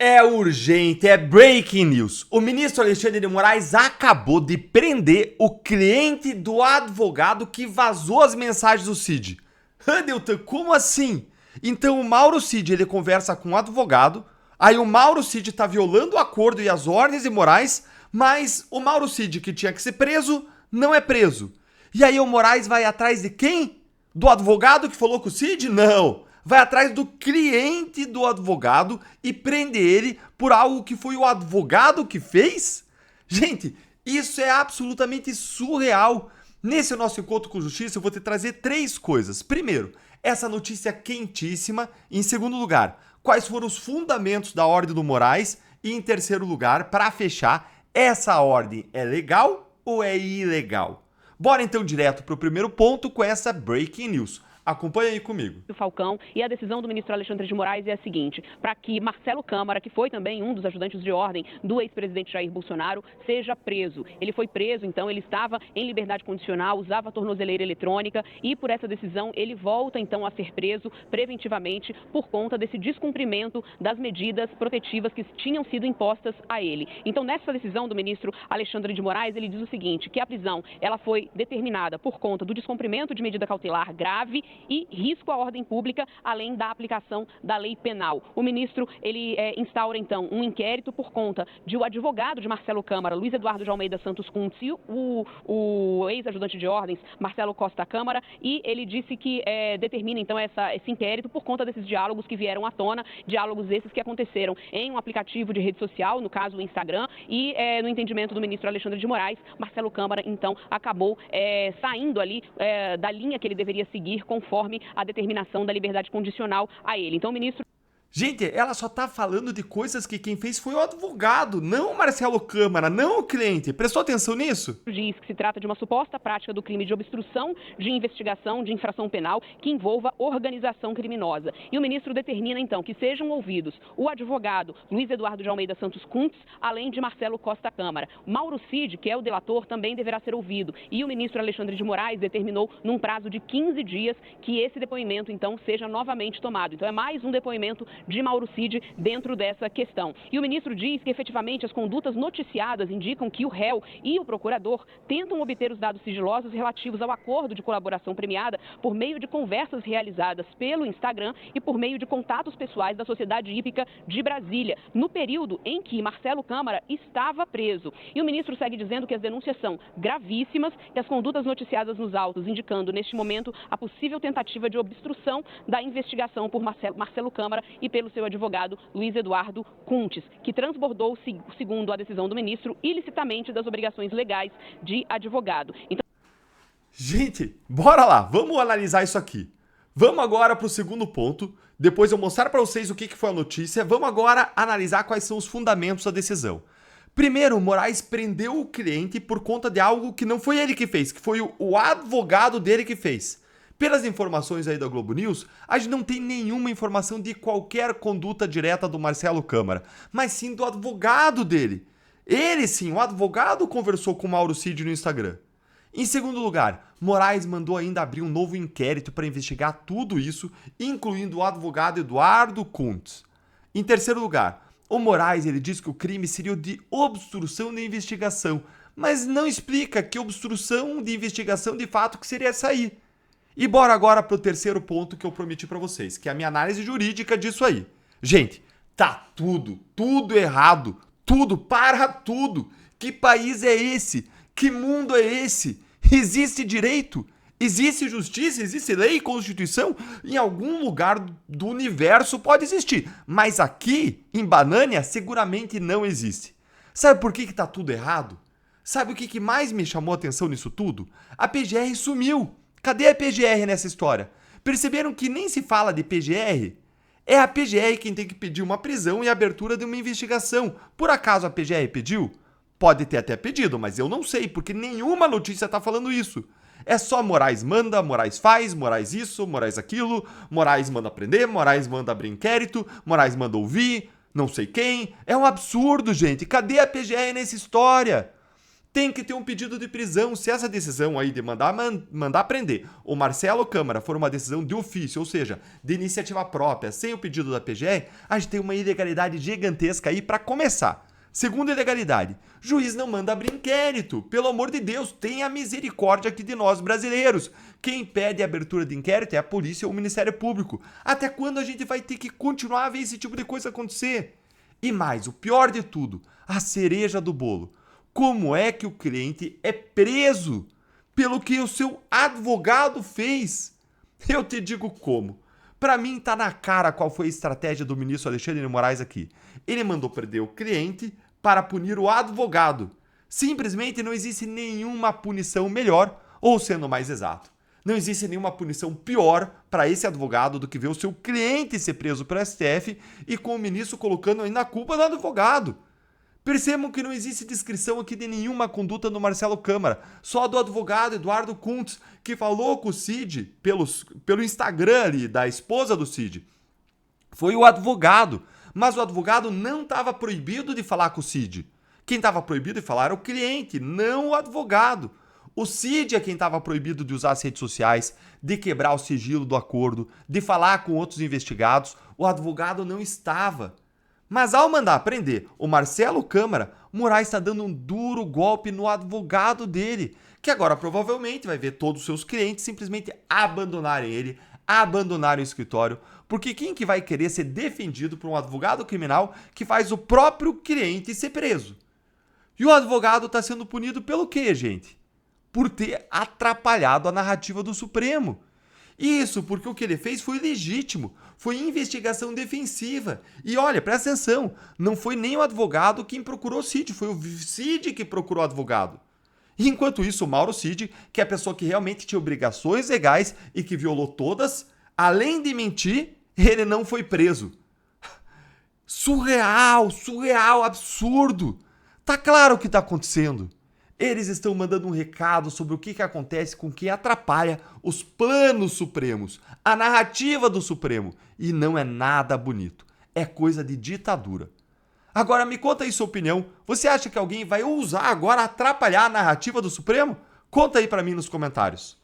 É urgente, é breaking news. O ministro Alexandre de Moraes acabou de prender o cliente do advogado que vazou as mensagens do Cid. Handelton, como assim? Então o Mauro Cid ele conversa com o advogado, aí o Mauro Cid tá violando o acordo e as ordens de Moraes, mas o Mauro Cid que tinha que ser preso, não é preso. E aí o Moraes vai atrás de quem? Do advogado que falou com o Cid? Não. Vai atrás do cliente do advogado e prende ele por algo que foi o advogado que fez? Gente, isso é absolutamente surreal. Nesse nosso encontro com justiça, eu vou te trazer 3 coisas. Primeiro, essa notícia quentíssima. Em segundo lugar, quais foram os fundamentos da ordem do Moraes. E em terceiro lugar, para fechar, essa ordem é legal ou é ilegal? Bora então direto para o primeiro ponto com essa breaking news. Acompanha aí comigo. O Falcão, e a decisão do ministro Alexandre de Moraes é a seguinte: para que Marcelo Câmara, que foi também um dos ajudantes de ordem do ex-presidente Jair Bolsonaro, seja preso. Ele foi preso, então ele estava em liberdade condicional, usava a tornozeleira eletrônica e por essa decisão ele volta então a ser preso preventivamente por conta desse descumprimento das medidas protetivas que tinham sido impostas a ele. Então nessa decisão do ministro Alexandre de Moraes, ele diz o seguinte, que a prisão ela foi determinada por conta do descumprimento de medida cautelar grave e risco à ordem pública, além da aplicação da lei penal. O ministro, ele instaura, então, um inquérito por conta de o advogado de Marcelo Câmara, Luiz Eduardo de Almeida Santos Kuntz, e o ex-ajudante de ordens, Marcelo Costa Câmara, e ele disse que determina, então, esse inquérito por conta desses diálogos que vieram à tona, diálogos esses que aconteceram em um aplicativo de rede social, no caso o Instagram, e no entendimento do ministro Alexandre de Moraes, Marcelo Câmara, então, acabou saindo ali da linha que ele deveria seguir conforme a determinação da liberdade condicional a ele. Então, o ministro... Gente, ela só tá falando de coisas que quem fez foi o advogado, não o Marcelo Câmara, não o cliente. Prestou atenção nisso? Diz que se trata de uma suposta prática do crime de obstrução de investigação de infração penal que envolva organização criminosa. E o ministro determina, então, que sejam ouvidos o advogado Luiz Eduardo de Almeida Santos Kuntz, além de Marcelo Costa Câmara. Mauro Cid, que é o delator, também deverá ser ouvido. E o ministro Alexandre de Moraes determinou, num prazo de 15 dias, que esse depoimento, então, seja novamente tomado. Então, é mais um depoimento de Mauro Cid dentro dessa questão. E o ministro diz que, efetivamente, as condutas noticiadas indicam que o réu e o procurador tentam obter os dados sigilosos relativos ao acordo de colaboração premiada por meio de conversas realizadas pelo Instagram e por meio de contatos pessoais da Sociedade Hípica de Brasília, no período em que Marcelo Câmara estava preso. E o ministro segue dizendo que as denúncias são gravíssimas e as condutas noticiadas nos autos, indicando, neste momento, a possível tentativa de obstrução da investigação por Marcelo Câmara e pelo seu advogado Luiz Eduardo Kuntz, que transbordou, segundo a decisão do ministro, ilicitamente das obrigações legais de advogado. Então... Gente, bora lá, vamos analisar isso aqui. Vamos agora para o segundo ponto, depois eu mostrar para vocês o que foi a notícia, vamos agora analisar quais são os fundamentos da decisão. Primeiro, o Moraes prendeu o cliente por conta de algo que não foi ele que fez, que foi o advogado dele que fez. Pelas informações aí da Globo News, a gente não tem nenhuma informação de qualquer conduta direta do Marcelo Câmara, mas sim do advogado dele. Ele sim, o advogado conversou com o Mauro Cid no Instagram. Em segundo lugar, Moraes mandou ainda abrir um novo inquérito para investigar tudo isso, incluindo o advogado Eduardo Kuntz. Em terceiro lugar, o Moraes ele diz que o crime seria o de obstrução de investigação, mas não explica que obstrução de investigação de fato que seria essa aí. E bora agora pro terceiro ponto que eu prometi pra vocês, que é a minha análise jurídica disso aí. Gente, tá tudo errado, para tudo. Que país é esse? Que mundo é esse? Existe direito? Existe justiça? Existe lei e constituição? Em algum lugar do universo pode existir, mas aqui, em Banânia, seguramente não existe. Sabe por que tá tudo errado? Sabe o que mais me chamou a atenção nisso tudo? A PGR sumiu. Cadê a PGR nessa história? Perceberam que nem se fala de PGR? É a PGR quem tem que pedir uma prisão e a abertura de uma investigação. Por acaso a PGR pediu? Pode ter até pedido, mas eu não sei, porque nenhuma notícia tá falando isso. É só Moraes manda, Moraes faz, Moraes isso, Moraes aquilo, Moraes manda prender, Moraes manda abrir inquérito, Moraes manda ouvir, não sei quem. É um absurdo, gente. Cadê a PGR nessa história? tem que ter um pedido de prisão. Se essa decisão aí de mandar prender o Marcelo Câmara for uma decisão de ofício, ou seja, de iniciativa própria, sem o pedido da PGR, a gente tem uma ilegalidade gigantesca aí para começar. Segunda ilegalidade, juiz não manda abrir inquérito. Pelo amor de Deus, tenha misericórdia aqui de nós brasileiros. Quem pede a abertura de inquérito é a polícia ou o Ministério Público. Até quando a gente vai ter que continuar a ver esse tipo de coisa acontecer? E mais, o pior de tudo, a cereja do bolo. Como é que o cliente é preso pelo que o seu advogado fez? Eu te digo como. Para mim tá na cara qual foi a estratégia do ministro Alexandre de Moraes aqui. Ele mandou prender o cliente para punir o advogado. Simplesmente não existe nenhuma punição melhor, ou sendo mais exato, não existe nenhuma punição pior para esse advogado do que ver o seu cliente ser preso pelo STF e com o ministro colocando ainda a culpa do advogado. Percebam que não existe descrição aqui de nenhuma conduta do Marcelo Câmara, só do advogado Eduardo Kuntz, que falou com o Cid pelo Instagram ali, da esposa do Cid. Foi o advogado, mas o advogado não estava proibido de falar com o Cid. Quem estava proibido de falar era o cliente, não o advogado. O Cid é quem estava proibido de usar as redes sociais, de quebrar o sigilo do acordo, de falar com outros investigados. O advogado não estava. Mas ao mandar prender o Marcelo Câmara, Moraes está dando um duro golpe no advogado dele, que agora provavelmente vai ver todos os seus clientes simplesmente abandonarem ele, abandonarem o escritório, porque quem que vai querer ser defendido por um advogado criminal que faz o próprio cliente ser preso? E o advogado está sendo punido pelo quê, gente? Por ter atrapalhado a narrativa do Supremo. Isso porque o que ele fez foi legítimo, foi investigação defensiva. E olha, presta atenção, não foi nem o advogado quem procurou o Cid, foi o Cid que procurou o advogado. E enquanto isso, o Mauro Cid, que é a pessoa que realmente tinha obrigações legais e que violou todas, além de mentir, ele não foi preso. Surreal, absurdo. Tá claro o que tá acontecendo. Eles estão mandando um recado sobre o que acontece com quem atrapalha os planos supremos, a narrativa do Supremo. E não é nada bonito. É coisa de ditadura. Agora me conta aí sua opinião. Você acha que alguém vai ousar agora atrapalhar a narrativa do Supremo? Conta aí pra mim nos comentários.